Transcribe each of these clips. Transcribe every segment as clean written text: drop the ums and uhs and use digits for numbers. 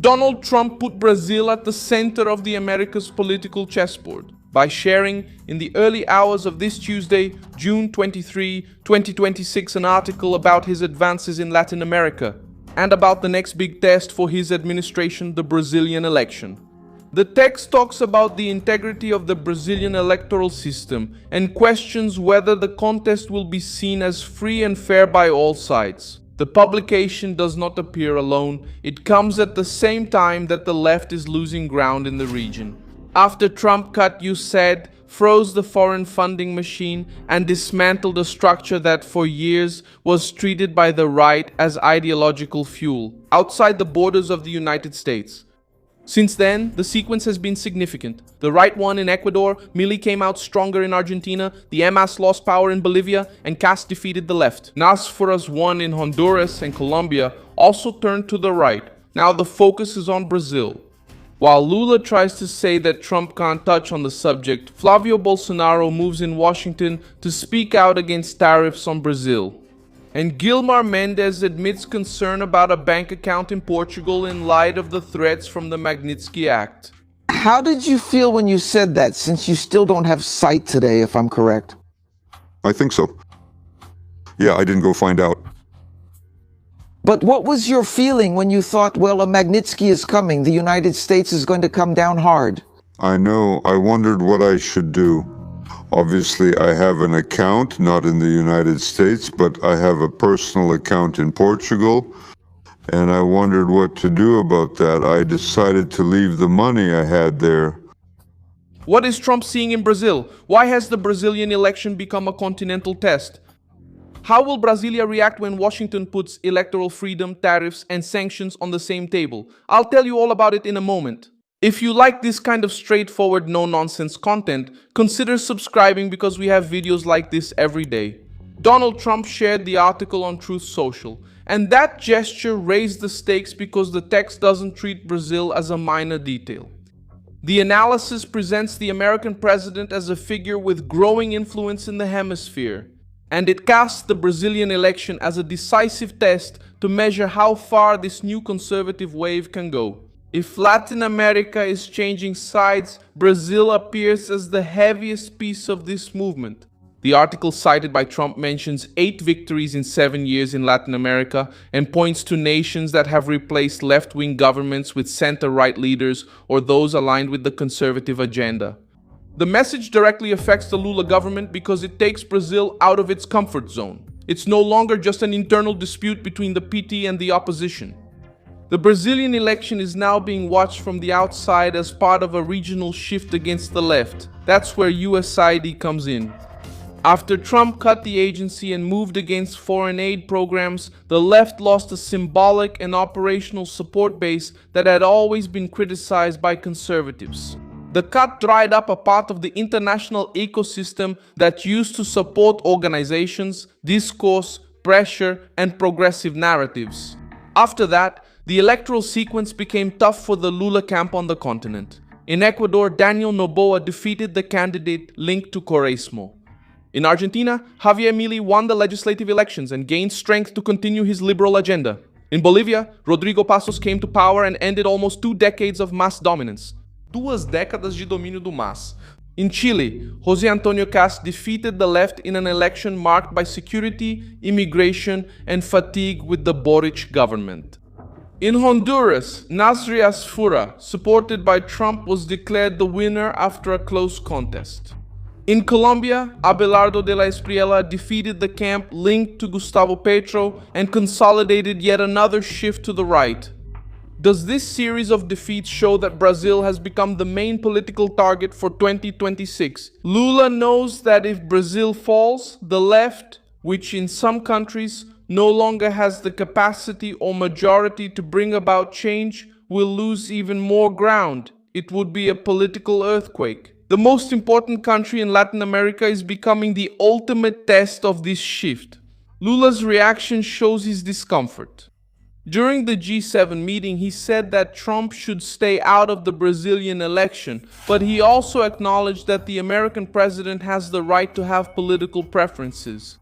Donald Trump put Brazil at the center of the America's political chessboard by sharing, in the early hours of this Tuesday, June 23, 2026, an article about his advances in Latin America and about the next big test for his administration, the Brazilian election. The text talks about the integrity of the Brazilian electoral system and questions whether the contest will be seen as free and fair by all sides. The publication does not appear alone. It comes at the same time that the left is losing ground in the region. After Trump cut USAID, froze the foreign funding machine, and dismantled a structure that for years was treated by the right as ideological fuel outside the borders of the United States. Since then, the sequence has been significant. The right won in Ecuador, Milei came out stronger in Argentina, the MAS lost power in Bolivia, and Cast defeated the left. Nas Furas won in Honduras and Colombia, also turned to the right. Now the focus is on Brazil. While Lula tries to say that Trump can't touch on the subject, Flavio Bolsonaro moves in Washington to speak out against tariffs on Brazil. And Gilmar Mendes admits concern about a bank account in Portugal in light of the threats from the Magnitsky Act. How did you feel when you said that, since you still don't have sight today, if I'm correct? I think so. Yeah, I didn't go find out. But what was your feeling when you thought, well, a Magnitsky is coming, the United States is going to come down hard? I know. I wondered what I should do. Obviously, I have an account, not in the United States, but I have a personal account in Portugal, and I wondered what to do about that. I decided to leave the money I had there. What is Trump seeing in Brazil? Why has the Brazilian election become a continental test? How will Brasilia react when Washington puts electoral freedom, tariffs, and sanctions on the same table? I'll tell you all about it in a moment. If you like this kind of straightforward, no-nonsense content, consider subscribing because we have videos like this every day. Donald Trump shared the article on Truth Social, and that gesture raised the stakes because the text doesn't treat Brazil as a minor detail. The analysis presents the American president as a figure with growing influence in the hemisphere, and it casts the Brazilian election as a decisive test to measure how far this new conservative wave can go. If Latin America is changing sides, Brazil appears as the heaviest piece of this movement. The article cited by Trump mentions 8 victories in 7 years in Latin America and points to nations that have replaced left-wing governments with center-right leaders or those aligned with the conservative agenda. The message directly affects the Lula government because it takes Brazil out of its comfort zone. It's no longer just an internal dispute between the PT and the opposition. The Brazilian election is now being watched from the outside as part of a regional shift against the left. That's where USAID comes in. After Trump cut the agency and moved against foreign aid programs, the left lost a symbolic and operational support base that had always been criticized by conservatives. The cut dried up a part of the international ecosystem that used to support organizations, discourse, pressure, and progressive narratives. After that, the electoral sequence became tough for the Lula camp on the continent. In Ecuador, Daniel Noboa defeated the candidate linked to Correismo. In Argentina, Javier Milei won the legislative elections and gained strength to continue his liberal agenda. In Bolivia, Rodrigo Passos came to power and ended almost 2 decades of MAS dominance. 2 décadas de domínio do MAS. In Chile, José Antonio Cast defeated the left in an election marked by security, immigration, and fatigue with the Boric government. In Honduras, Nasri Asfura, supported by Trump, was declared the winner after a close contest. In Colombia, Abelardo de la Espriella defeated the camp linked to Gustavo Petro and consolidated yet another shift to the right. Does this series of defeats show that Brazil has become the main political target for 2026? Lula knows that if Brazil falls, the left, which in some countries no longer has the capacity or majority to bring about change, will lose even more ground. It would be a political earthquake. The most important country in Latin America is becoming the ultimate test of this shift. Lula's reaction shows his discomfort. During the G7 meeting, he said that Trump should stay out of the Brazilian election, but he also acknowledged that the American president has the right to have political preferences.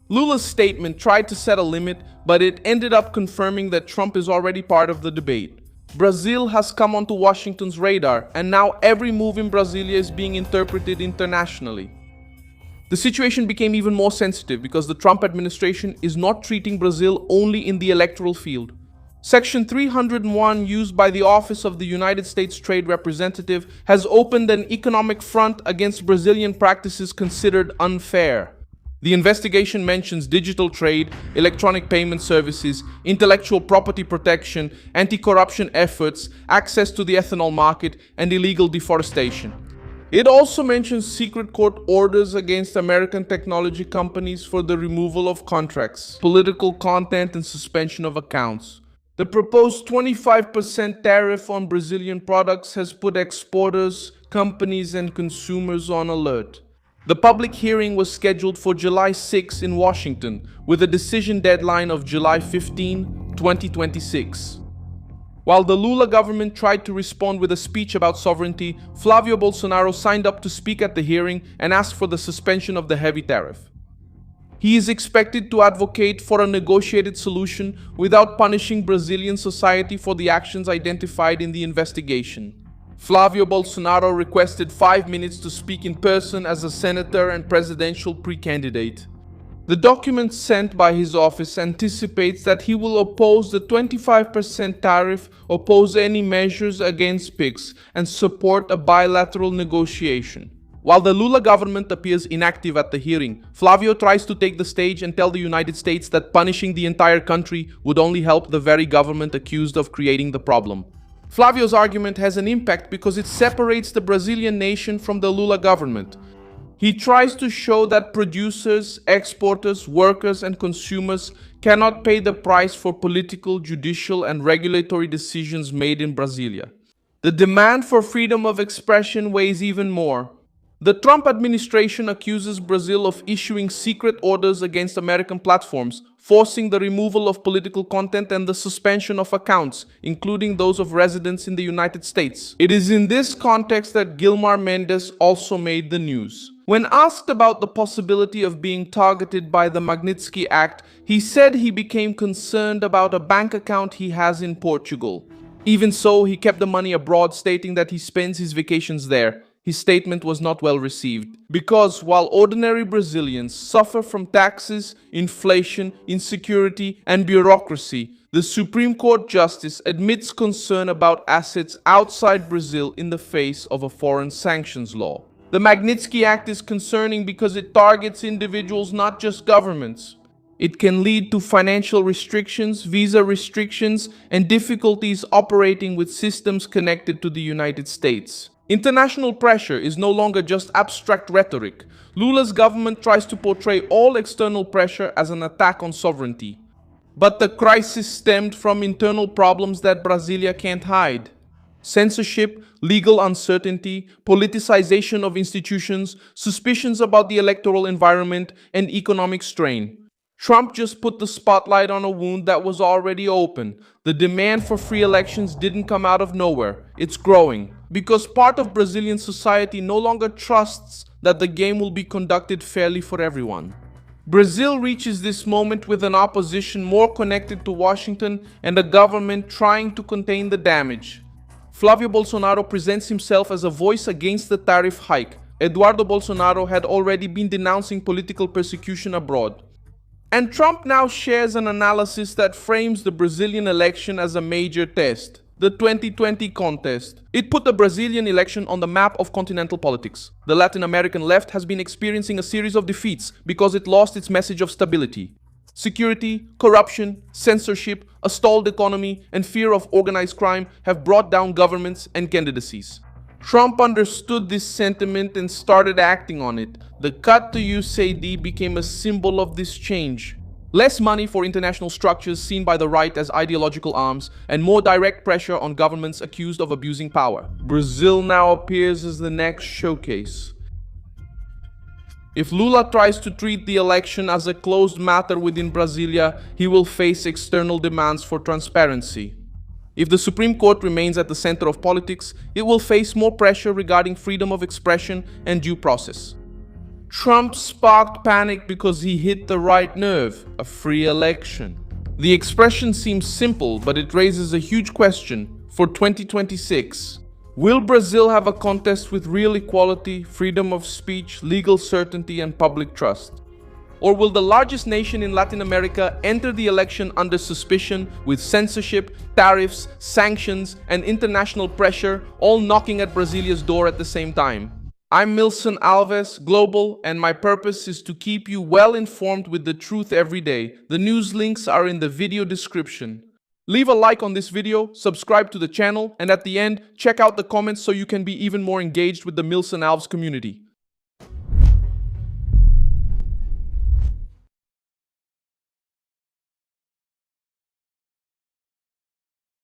Lula's statement tried to set a limit, but it ended up confirming that Trump is already part of the debate. Brazil has come onto Washington's radar, and now every move in Brasilia is being interpreted internationally. The situation became even more sensitive because the Trump administration is not treating Brazil only in the electoral field. Section 301, used by the Office of the United States Trade Representative, has opened an economic front against Brazilian practices considered unfair. The investigation mentions digital trade, electronic payment services, intellectual property protection, anti-corruption efforts, access to the ethanol market, and illegal deforestation. It also mentions secret court orders against American technology companies for the removal of contracts, political content, and suspension of accounts. The proposed 25% tariff on Brazilian products has put exporters, companies, and consumers on alert. The public hearing was scheduled for July 6 in Washington, with a decision deadline of July 15, 2026. While the Lula government tried to respond with a speech about sovereignty, Flavio Bolsonaro signed up to speak at the hearing and asked for the suspension of the heavy tariff. He is expected to advocate for a negotiated solution without punishing Brazilian society for the actions identified in the investigation. Flavio Bolsonaro requested 5 minutes to speak in person as a senator and presidential pre-candidate. The document sent by his office anticipates that he will oppose the 25% tariff, oppose any measures against PIX, and support a bilateral negotiation. While the Lula government appears inactive at the hearing, Flavio tries to take the stage and tell the United States that punishing the entire country would only help the very government accused of creating the problem. Flavio's argument has an impact because it separates the Brazilian nation from the Lula government. He tries to show that producers, exporters, workers, and consumers cannot pay the price for political, judicial, and regulatory decisions made in Brasilia. The demand for freedom of expression weighs even more. The Trump administration accuses Brazil of issuing secret orders against American platforms, forcing the removal of political content and the suspension of accounts, including those of residents in the United States. It is in this context that Gilmar Mendes also made the news. When asked about the possibility of being targeted by the Magnitsky Act, he said he became concerned about a bank account he has in Portugal. Even so, he kept the money abroad, stating that he spends his vacations there. His statement was not well received, because while ordinary Brazilians suffer from taxes, inflation, insecurity, and bureaucracy, the Supreme Court justice admits concern about assets outside Brazil in the face of a foreign sanctions law. The Magnitsky Act is concerning because it targets individuals, not just governments. It can lead to financial restrictions, visa restrictions, and difficulties operating with systems connected to the United States. International pressure is no longer just abstract rhetoric. Lula's government tries to portray all external pressure as an attack on sovereignty. But the crisis stemmed from internal problems that Brasilia can't hide. Censorship, legal uncertainty, politicization of institutions, suspicions about the electoral environment, and economic strain. Trump just put the spotlight on a wound that was already open. The demand for free elections didn't come out of nowhere. It's growing. Because part of Brazilian society no longer trusts that the game will be conducted fairly for everyone. Brazil reaches this moment with an opposition more connected to Washington and a government trying to contain the damage. Flavio Bolsonaro presents himself as a voice against the tariff hike. Eduardo Bolsonaro had already been denouncing political persecution abroad. And Trump now shares an analysis that frames the Brazilian election as a major test. The 2020 contest. It put the Brazilian election on the map of continental politics. The Latin American left has been experiencing a series of defeats because it lost its message of stability. Security, corruption, censorship, a stalled economy, and fear of organized crime have brought down governments and candidacies. Trump understood this sentiment and started acting on it. The cut to USAID became a symbol of this change. Less money for international structures seen by the right as ideological arms, and more direct pressure on governments accused of abusing power. Brazil now appears as the next showcase. If Lula tries to treat the election as a closed matter within Brasilia, he will face external demands for transparency. If the Supreme Court remains at the center of politics, it will face more pressure regarding freedom of expression and due process. Trump sparked panic because he hit the right nerve, a free election. The expression seems simple, but it raises a huge question. for 2026. Will Brazil have a contest with real equality, freedom of speech, legal certainty, and public trust? Or will the largest nation in Latin America enter the election under suspicion with censorship, tariffs, sanctions, and international pressure all knocking at Brazilia's door at the same time? I'm Milson Alves, Global, and my purpose is to keep you well informed with the truth every day. The news links are in the video description. Leave a like on this video, subscribe to the channel, and at the end, check out the comments so you can be even more engaged with the Milson Alves community.